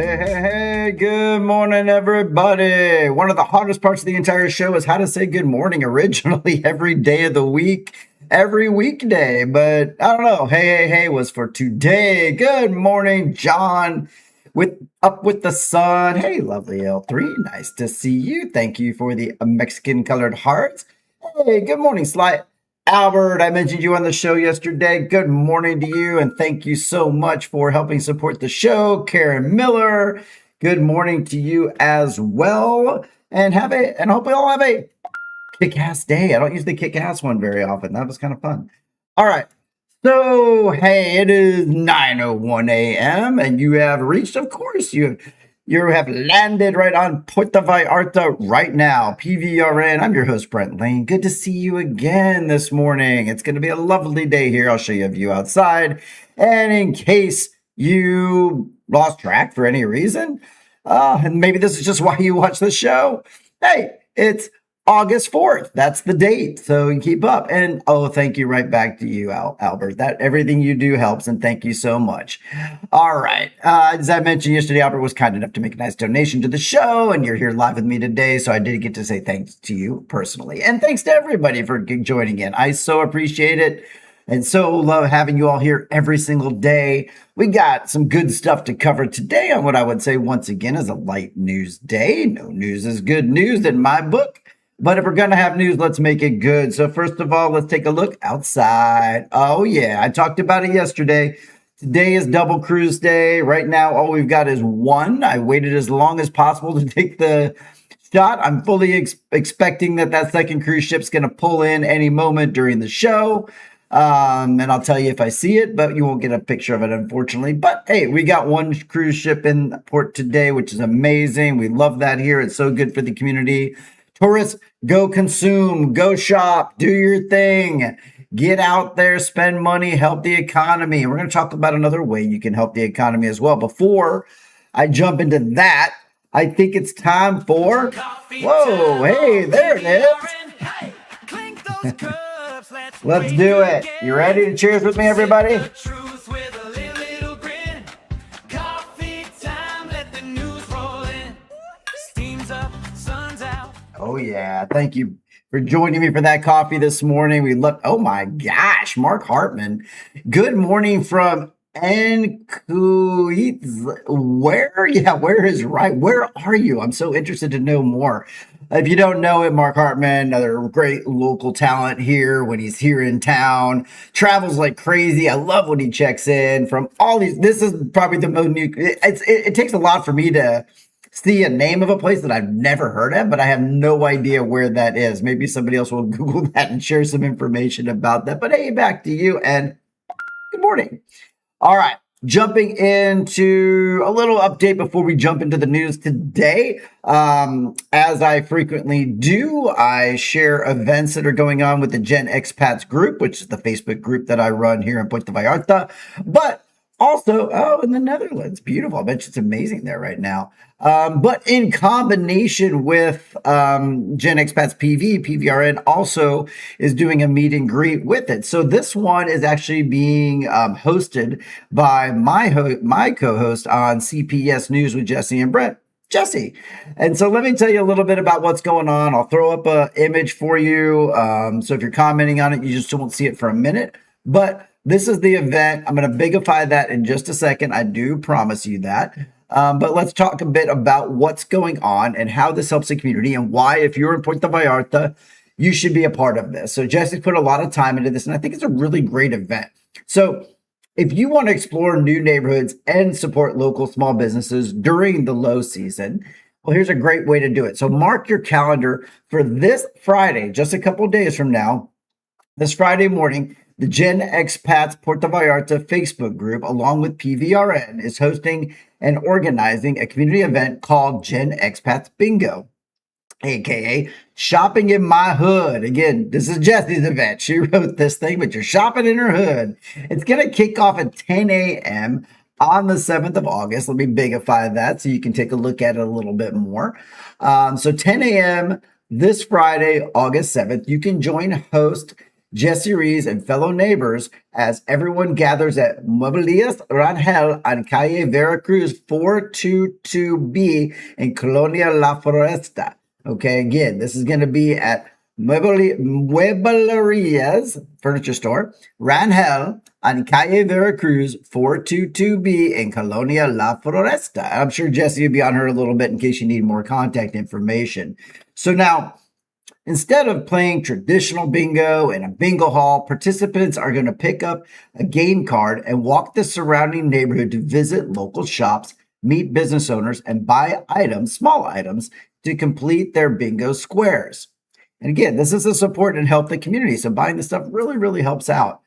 Hey, good morning, everybody. One of the hardest parts of the entire show is how to say good morning originally every day of the week, every weekday. But I don't know. Hey was for today. Good morning, John. Up with the sun. Hey, lovely L3. Nice to see you. Thank you for the Mexican colored hearts. Hey, good morning, Sly. Albert, I mentioned you on the show yesterday. Good morning to you, and thank you so much for helping support the show. Karen Miller, good morning to you as well. And hope we all have a kick-ass day. I don't use the kick-ass one very often. That was kind of fun. All right. So, hey, it is 9:01 a.m. and you have reached, of course, you have landed right on Puerto Vallarta right now. PVRN, I'm your host, Brent Lane. Good to see you again this morning. It's going to be a lovely day here. I'll show you a view outside. And in case you lost track for any reason, and maybe this is just why you watch the show, hey, it's August 4th. That's the date. So you keep up. And thank you right back to you, Albert. That everything you do helps. And thank you so much. All right. As I mentioned yesterday, Albert was kind enough to make a nice donation to the show. And you're here live with me today. So I did get to say thanks to you personally. And thanks to everybody for joining in. I so appreciate it. And so love having you all here every single day. We got some good stuff to cover today on what I would say once again is a light news day. No news is good news in my book. But if we're going to have news, let's make it good. So first of all, let's take a look outside. Oh, yeah. I talked about it yesterday. Today is double cruise day. Right now, all we've got is one. I waited as long as possible to take the shot. I'm fully expecting that second cruise ship's going to pull in any moment during the show. And I'll tell you if I see it, but you won't get a picture of it, unfortunately. But hey, we got one cruise ship in port today, which is amazing. We love that here. It's so good for the community. Tourists, go consume, go shop, do your thing, get out there, spend money, help the economy. And we're going to talk about another way you can help the economy as well. Before I jump into that, I think it's time for, whoa, hey, there it is. Let's do it. You ready to cheers with me, everybody? Oh, yeah. Thank you for joining me for that coffee this morning. We love, oh my gosh, Mark Hartman. Good morning from Encuitz. Where is right? Where are you? I'm so interested to know more. If you don't know it, Mark Hartman, another great local talent here when he's here in town, travels like crazy. I love when he checks in from all these. This is probably the most new. It takes a lot for me to see a name of a place that I've never heard of, but I have no idea where that is. Maybe somebody else will Google that and share some information about that. But hey, back to you and good morning. All right, jumping into a little update before we jump into the news today. As I frequently do, I share events that are going on with the Gen Expats group, which is the Facebook group that I run here in Puerto Vallarta. But also, in the Netherlands, beautiful. I bet it's amazing there right now. But in combination with Gen Expats PVRN also is doing a meet and greet with it. So this one is actually being hosted by my co-host on CPS News with Jessy and Brent. Jessy. And so let me tell you a little bit about what's going on. I'll throw up an image for you. So if you're commenting on it, you just won't see it for a minute. But this is the event. I'm going to bigify that in just a second. I do promise you that. But let's talk a bit about what's going on and how this helps the community and why, if you're in Puerto Vallarta, you should be a part of this. So Jesse's put a lot of time into this, and I think it's a really great event. So if you want to explore new neighborhoods and support local small businesses during the low season, well, here's a great way to do it. So mark your calendar for this Friday, just a couple of days from now, this Friday morning. The Gen Expats Puerto Vallarta Facebook group, along with PVRN, is hosting and organizing a community event called Gen Expats Bingo, aka Shopping in My Hood. Again, this is Jessy's event. She wrote this thing, but you're shopping in her hood. It's going to kick off at 10 a.m. on the 7th of August. Let me bigify that so you can take a look at it a little bit more. So 10 a.m. this Friday, August 7th, you can join host Jessy Ruiz, and fellow neighbors as everyone gathers at Mueblerías Rangel on Calle Veracruz 422B in Colonia La Floresta. Okay, again, this is going to be at Mueblerias Furniture Store, Rangel on Calle Veracruz 422B in Colonia La Floresta. I'm sure Jessy will be on her a little bit in case you need more contact information. So now, instead of playing traditional bingo in a bingo hall, participants are going to pick up a game card and walk the surrounding neighborhood to visit local shops, meet business owners, and buy items, small items, to complete their bingo squares. And again, this is to support and help the community. So buying this stuff really, really helps out.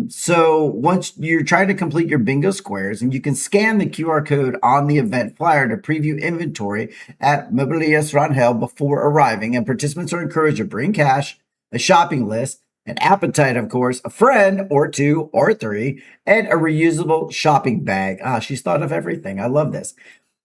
So once you're trying to complete your bingo squares, and you can scan the QR code on the event flyer to preview inventory at Mueblerías Rangel before arriving. And participants are encouraged to bring cash, a shopping list, an appetite, of course, a friend or two or three, and a reusable shopping bag. She's thought of everything. I love this.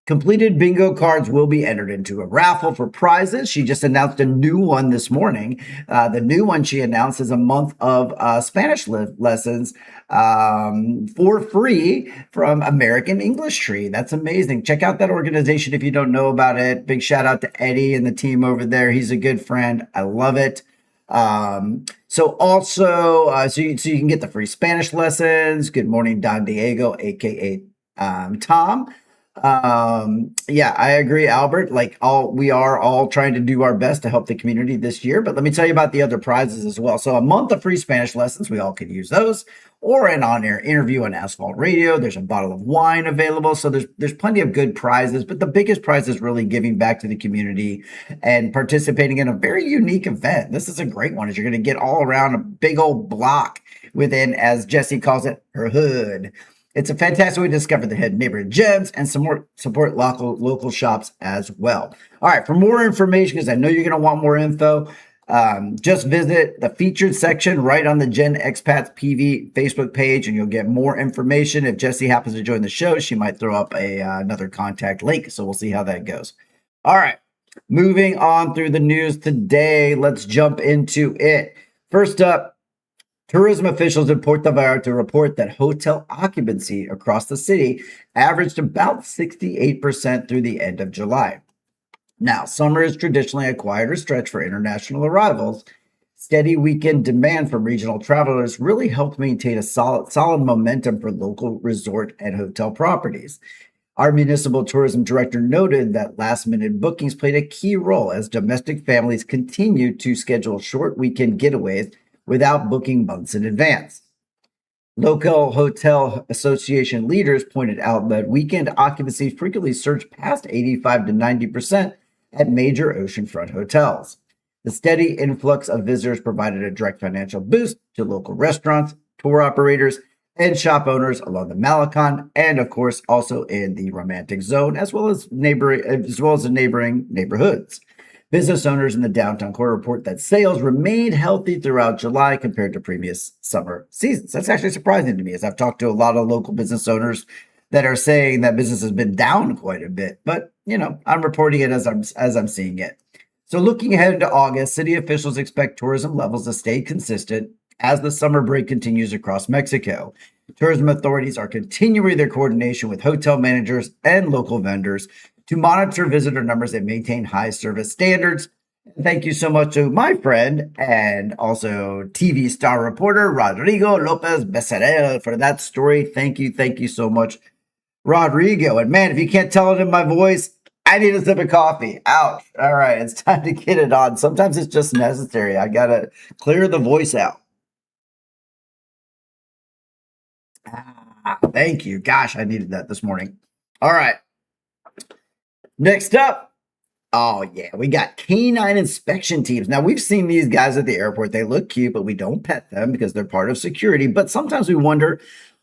Completed bingo cards will be entered into a raffle for prizes. She just announced a new one this morning. The new one she announced is a month of Spanish lessons for free from American English Tree. That's amazing. Check out that organization if you don't know about it. Big shout out to Eddie and the team over there. He's a good friend. I love it. So you can get the free Spanish lessons. Good morning, Don Diego, aka Tom. Yeah, I agree, Albert. We are all trying to do our best to help the community this year. But let me tell you about the other prizes as well. So a month of free Spanish lessons, we all could use those, or an on-air interview on Asphalt Radio. There's a bottle of wine available. So there's plenty of good prizes, but the biggest prize is really giving back to the community and participating in a very unique event. This is a great one, as you're going to get all around a big old block within, as Jessy calls it, her hood. It's a fantastic way to discover the hidden neighborhood gems and support local shops as well. All right, for more information, because I know you're going to want more info, just visit the featured section right on the Gen Expats PV Facebook page, and you'll get more information. If Jessy happens to join the show, she might throw up another contact link, so we'll see how that goes. All right, moving on through the news today, let's jump into it. First up, tourism officials in Puerto Vallarta report that hotel occupancy across the city averaged about 68% through the end of July. Now, summer is traditionally a quieter stretch for international arrivals. Steady weekend demand from regional travelers really helped maintain a solid momentum for local resort and hotel properties. Our municipal tourism director noted that last-minute bookings played a key role as domestic families continued to schedule short weekend getaways without booking months in advance. Local hotel association leaders pointed out that weekend occupancy frequently surged past 85 to 90% at major oceanfront hotels. The steady influx of visitors provided a direct financial boost to local restaurants, tour operators, and shop owners along the Malecon, and of course also in the Romantic Zone, as well as the neighboring neighborhoods. Business owners in the downtown core report that sales remained healthy throughout July compared to previous summer seasons. That's actually surprising to me, as I've talked to a lot of local business owners that are saying that business has been down quite a bit. But, I'm reporting it as I'm seeing it. So looking ahead into August, city officials expect tourism levels to stay consistent as the summer break continues across Mexico. Tourism authorities are continuing their coordination with hotel managers and local vendors to monitor visitor numbers and maintain high service standards. Thank you so much to my friend and also TV star reporter Rodrigo Lopez Becerril for that story. Thank you so much, Rodrigo. And man, if you can't tell it in my voice, I need a sip of coffee. Ouch. All right, it's time to get it on. Sometimes it's just necessary. I gotta clear the voice out. Thank you. Gosh, I needed that this morning. All right. Next up, we got canine inspection teams. Now, we've seen these guys at the airport. They look cute, but we don't pet them because they're part of security. But sometimes we wonder,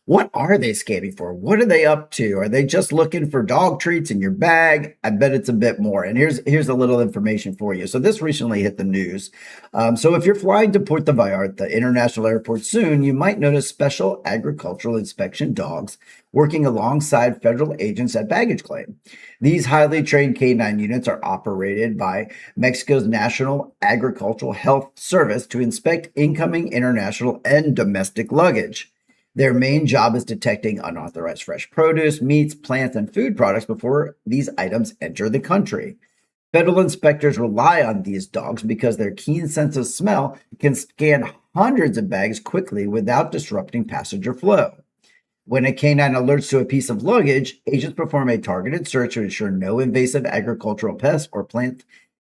What are they scanning for? What are they up to? Are they just looking for dog treats in your bag? I bet it's a bit more. And here's a little information for you. So this recently hit the news. So if you're flying to Puerto Vallarta International Airport soon, you might notice special agricultural inspection dogs working alongside federal agents at baggage claim. These highly trained K9 units are operated by Mexico's National Agricultural Health Service to inspect incoming international and domestic luggage. Their main job is detecting unauthorized fresh produce, meats, plants, and food products before these items enter the country. Federal inspectors rely on these dogs because their keen sense of smell can scan hundreds of bags quickly without disrupting passenger flow. When a canine alerts to a piece of luggage, agents perform a targeted search to ensure no invasive agricultural pests or plant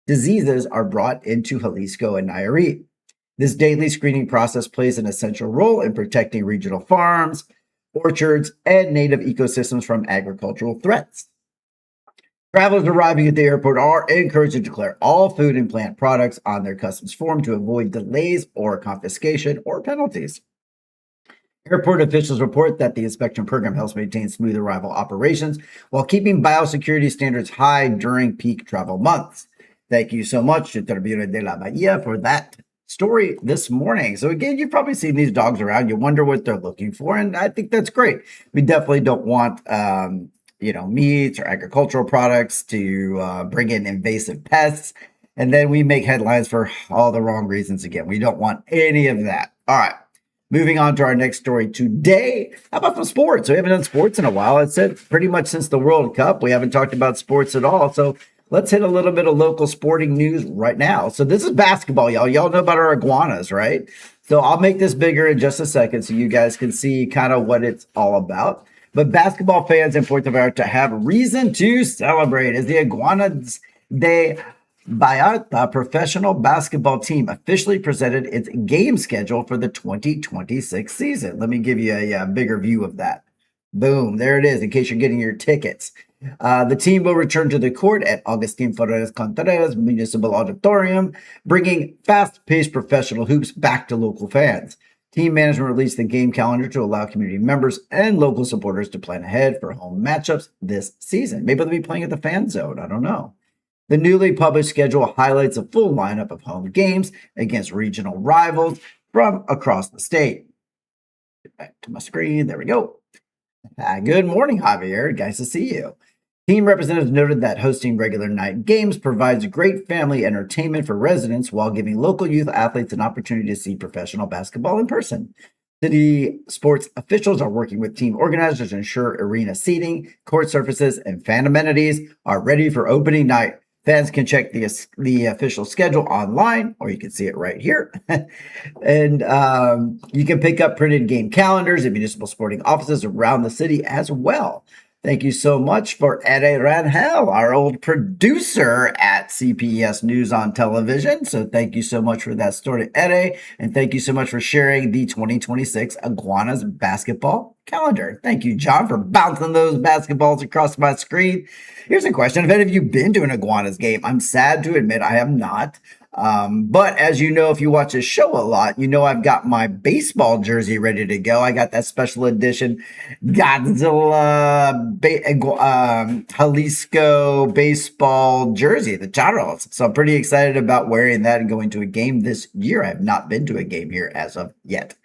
diseases are brought into Jalisco and Nayarit. This daily screening process plays an essential role in protecting regional farms, orchards, and native ecosystems from agricultural threats. Travelers arriving at the airport are encouraged to declare all food and plant products on their customs form to avoid delays or confiscation or penalties. Airport officials report that the inspection program helps maintain smooth arrival operations while keeping biosecurity standards high during peak travel months. Thank you so much to Turbina de la Bahia for that story this morning. So again, you've probably seen these dogs around. You wonder what they're looking for, and I think that's great. We definitely don't want meats or agricultural products to bring in invasive pests, and then we make headlines for all the wrong reasons again. We don't want any of that. All right. Moving on to our next story today. How about some sports? We haven't done sports in a while. It's said pretty much since the World Cup. We haven't talked about sports at all. So let's hit a little bit of local sporting news right now. So this is basketball, y'all. Y'all know about our Iguanas, right? So I'll make this bigger in just a second so you guys can see kind of what it's all about. But basketball fans in Puerto Vallarta have reason to celebrate as the Iguanas de Vallarta professional basketball team officially presented its game schedule for the 2026 season. Let me give you a bigger view of that. Boom, there it is in case you're getting your tickets. The team will return to the court at Agustin Flores Contreras Municipal Auditorium, bringing fast-paced professional hoops back to local fans. Team management released the game calendar to allow community members and local supporters to plan ahead for home matchups this season. Maybe they'll be playing at the fan zone. I don't know. The newly published schedule highlights a full lineup of home games against regional rivals from across the state. Get back to my screen. There we go. Good morning, Javier. Nice to see you. Team representatives noted that hosting regular night games provides great family entertainment for residents while giving local youth athletes an opportunity to see professional basketball in person. City sports officials are working with team organizers to ensure arena seating, court surfaces, and fan amenities are ready for opening night. Fans can check the official schedule online, or you can see it right here. And you can pick up printed game calendars at municipal sporting offices around the city as well. Thank you so much for Ere Rangel, our old producer at CPES News on Television. So thank you so much for that story, Ere. And thank you so much for sharing the 2026 Iguanas basketball calendar. Thank you, John, for bouncing those basketballs across my screen. Here's a question. Have any of you been to an Iguanas game? I'm sad to admit I have not. But as you know, if you watch this show a lot, you know I've got my baseball jersey ready to go. I got that special edition Godzilla Jalisco baseball jersey, the Charros. So I'm pretty excited about wearing that and going to a game this year. I have not been to a game here as of yet.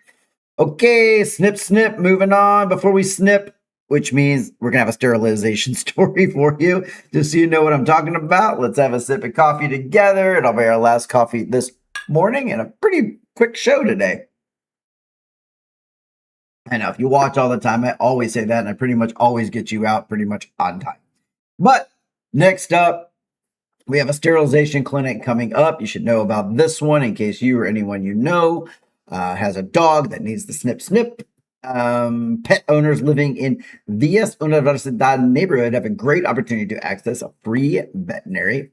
Okay, snip, moving on. Before we snip, which means we're going to have a sterilization story for you, just so you know what I'm talking about. Let's have a sip of coffee together. It'll be our last coffee this morning and a pretty quick show today. I know if you watch all the time, I always say that, and I pretty much always get you out pretty much on time. But next up, we have a sterilization clinic coming up. You should know about this one in case you or anyone you know has a dog that needs the snip. Pet owners living in Villas Universidad neighborhood have a great opportunity to access a free veterinary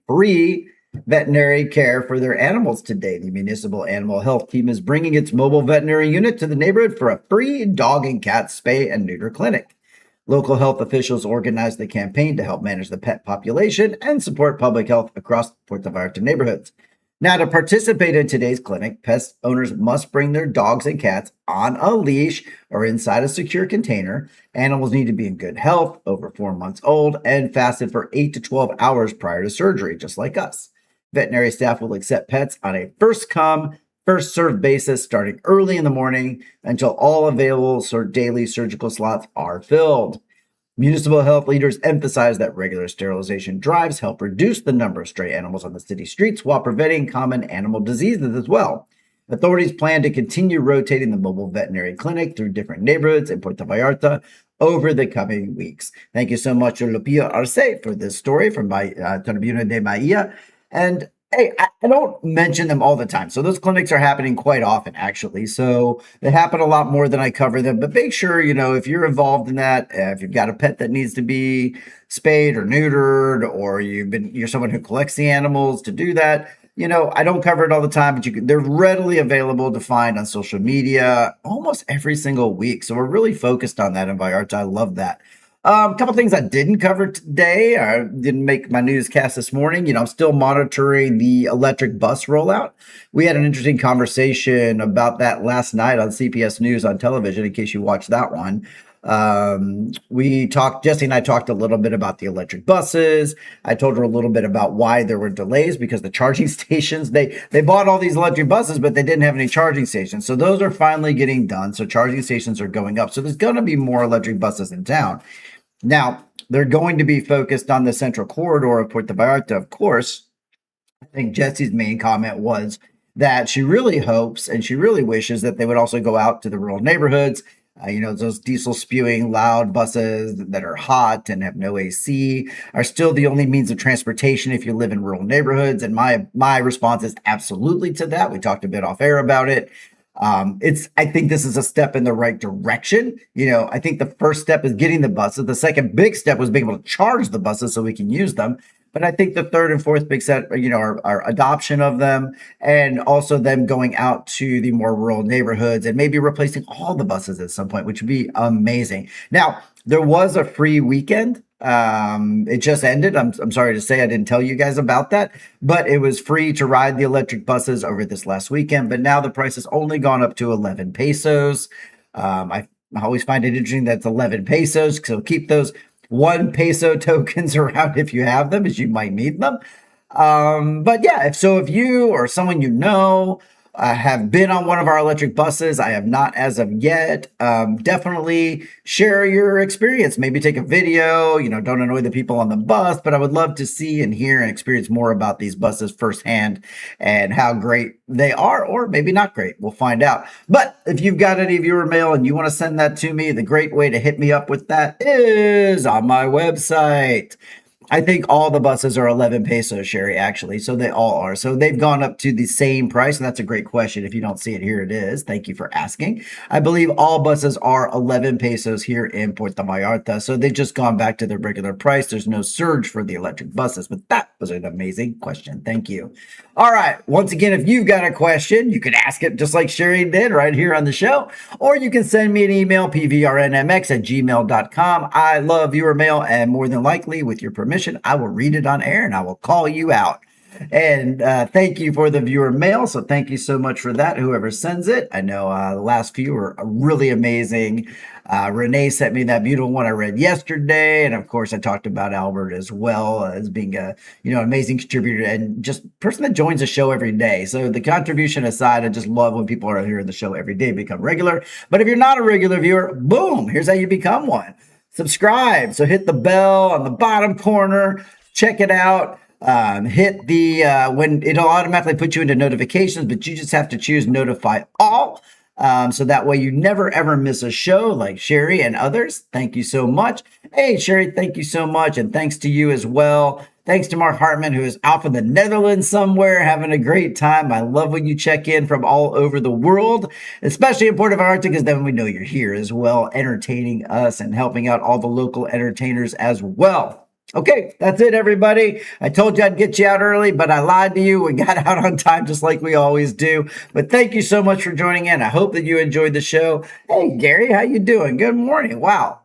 care for their animals today. The municipal animal health team is bringing its mobile veterinary unit to the neighborhood for a free dog and cat spay and neuter clinic. Local health officials organized the campaign to help manage the pet population and support public health across Puerto Vallarta neighborhoods. Now, to participate in today's clinic, pet owners must bring their dogs and cats on a leash or inside a secure container. Animals need to be in good health, over 4 months old, and fasted for 8 to 12 hours prior to surgery, just like us. Veterinary staff will accept pets on a first come, first served basis starting early in the morning until all available daily surgical slots are filled. Municipal health leaders emphasize that regular sterilization drives help reduce the number of stray animals on the city streets while preventing common animal diseases as well. Authorities plan to continue rotating the mobile veterinary clinic through different neighborhoods in Puerto Vallarta over the coming weeks. Thank you so much, Lupia Arce, for this story from Tribuna de Bahia. And hey, I don't mention them all the time. So those clinics are happening quite often, actually. So they happen a lot more than I cover them. But make sure, if you're involved in that, if you've got a pet that needs to be spayed or neutered, or you're someone who collects the animals to do that, I don't cover it all the time, but they're readily available to find on social media almost every single week. So we're really focused on that in Vallarta. I love that. A couple things I didn't cover today. I didn't make my newscast this morning. I'm still monitoring the electric bus rollout. We had an interesting conversation about that last night on CPS News on television, in case you watched that one. Jessy and I talked a little bit about the electric buses. I told her a little bit about why there were delays because the charging stations, they bought all these electric buses, but they didn't have any charging stations. So those are finally getting done. So charging stations are going up. So there's going to be more electric buses in town. Now, they're going to be focused on the central corridor of Puerto Vallarta, of course. I think Jessy's main comment was that she really hopes and she really wishes that they would also go out to the rural neighborhoods. Those diesel spewing loud buses that are hot and have no AC are still the only means of transportation if you live in rural neighborhoods. And my response is absolutely to that. We talked a bit off air about it. I think this is a step in the right direction. I think the first step is getting the buses. The second big step was being able to charge the buses so we can use them. But I think the third and fourth big step, are adoption of them and also them going out to the more rural neighborhoods and maybe replacing all the buses at some point, which would be amazing. Now, there was a free weekend. It just ended. I'm sorry to say I didn't tell you guys about that, but it was free to ride the electric buses over this last weekend. But now the price has only gone up to 11 pesos. I always find it interesting that it's 11 pesos. So keep those 1 peso tokens around if you have them, as you might need them. But yeah, if you or someone have been on one of our electric buses, I have not as of yet, definitely share your experience. Maybe take a video, don't annoy the people on the bus, but I would love to see and hear and experience more about these buses firsthand and how great they are, or maybe not great. We'll find out. But if you've got any viewer mail and you want to send that to me, the great way to hit me up with that is on my website. I think all the buses are 11 pesos, Sherry, actually. So they all are. So they've gone up to the same price. And that's a great question. If you don't see it, here it is. Thank you for asking. I believe all buses are 11 pesos here in Puerto Vallarta. So they've just gone back to their regular price. There's no surge for the electric buses. But that was an amazing question. Thank you. All right. Once again, if you've got a question, you can ask it just like Sherry did right here on the show. Or you can send me an email, pvrnmx@gmail.com. I love viewer mail. And more than likely, with your permission, I will read it on air and I will call you out. And thank you for the viewer mail. So thank you so much for that, whoever sends it. I know the last few were really amazing. Renee sent me that beautiful one I read yesterday. And of course, I talked about Albert as well as being a amazing contributor and just person that joins the show every day. So the contribution aside, I just love when people are here in the show every day, become regular. But if you're not a regular viewer, boom, here's how you become one. Subscribe. So hit the bell on the bottom corner. Check it out. Hit the when it'll automatically put you into notifications, but you just have to choose notify all. So that way you never ever miss a show like Sherry and others. Thank you so much. Hey, Sherry, thank you so much. And thanks to you as well. Thanks to Mark Hartman, who is out in the Netherlands somewhere having a great time. I love when you check in from all over the world, especially in Puerto Vallarta, because then we know you're here as well, entertaining us and helping out all the local entertainers as well. Okay, that's it, everybody. I told you I'd get you out early, but I lied to you. We got out on time just like we always do. But thank you so much for joining in. I hope that you enjoyed the show. Hey, Gary, how you doing? Good morning. Wow.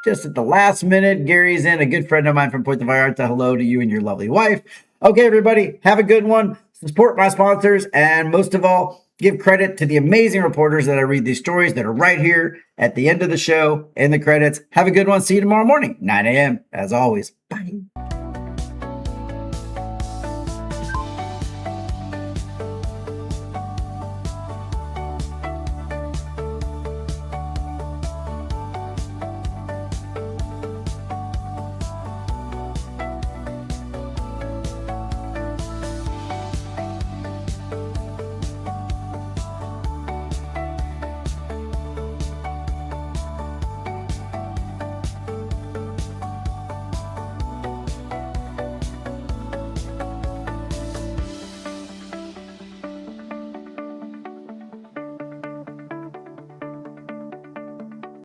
Just at the last minute, Gary's in, a good friend of mine from Puerto Vallarta. Hello to you and your lovely wife. Okay, everybody, have a good one. support my sponsors, and most of all, give credit to the amazing reporters that I read these stories that are right here at the end of the show in the credits. Have a good one. See you tomorrow morning, 9 a.m. as always. Bye.